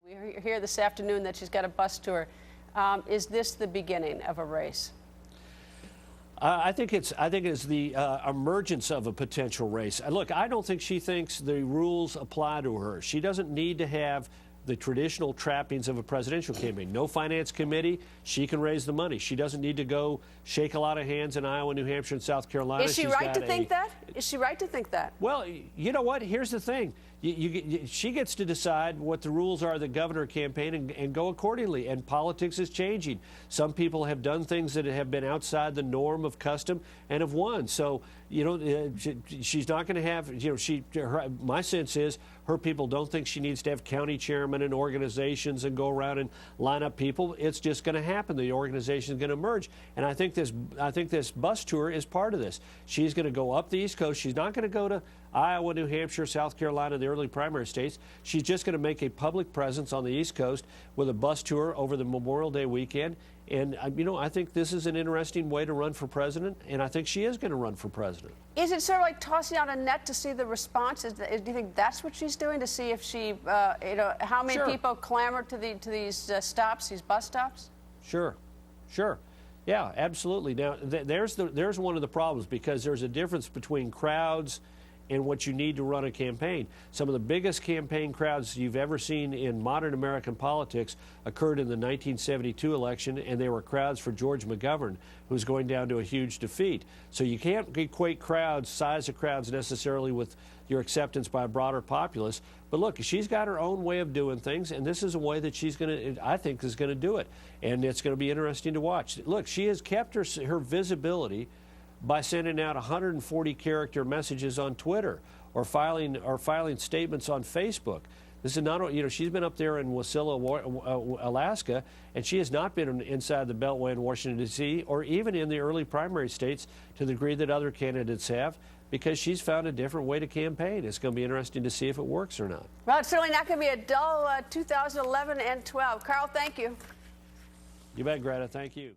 We hear this afternoon that she's got a bus tour. Is this the beginning of a race? I think it's the emergence of a potential race. Look, I don't think she thinks the rules apply to her. She doesn't need to have the traditional trappings of a presidential campaign. No finance committee. She can raise the money. She doesn't need to go shake a lot of hands in Iowa, New Hampshire, and South Carolina. Is she right to think that? Is she right to think that? Well, you know what? Here's the thing. She gets to decide what the rules are of the governor campaign and go accordingly. And politics is changing. Some people have done things that have been outside the norm of custom and have won. So, you know, she's not going to have, you know, my sense is her people don't think she needs to have county chairmen and organizations and go around and line up people. It's just going to happen. The organization is going to emerge. And I think this bus tour is part of this. She's going to go up the East Coast. She's not going to go to Iowa, New Hampshire, South Carolina, the early primary states. She's just going to make a public presence on the East Coast with a bus tour over the Memorial Day weekend. And, you know, I think this is an interesting way to run for president, and I think she is going to run for president. Is it sort of like tossing out a net to see the response? Do you think that's what she's doing, to see if she, you know, how many people clamor to these stops, these bus stops? Sure. Yeah, absolutely. Now, there's one of the problems, because there's a difference between crowds and what you need to run a campaign. Some of the biggest campaign crowds you've ever seen in modern American politics occurred in the 1972 election, and they were crowds for George McGovern, who's going down to a huge defeat. So you can't equate crowds, size of crowds, necessarily with your acceptance by a broader populace. But look, she's got her own way of doing things, and this is a way that she's going to, I think, is going to do it. And it's going to be interesting to watch. Look, she has kept her visibility by sending out 140-character messages on Twitter or filing statements on Facebook. This is not, you know, she's been up there in Wasilla, Alaska, and she has not been inside the Beltway in Washington, D.C., or even in the early primary states to the degree that other candidates have, because she's found a different way to campaign. It's going to be interesting to see if it works or not. Well, it's certainly not going to be a dull 2011 and 12. Karl, thank you. You bet, Greta. Thank you.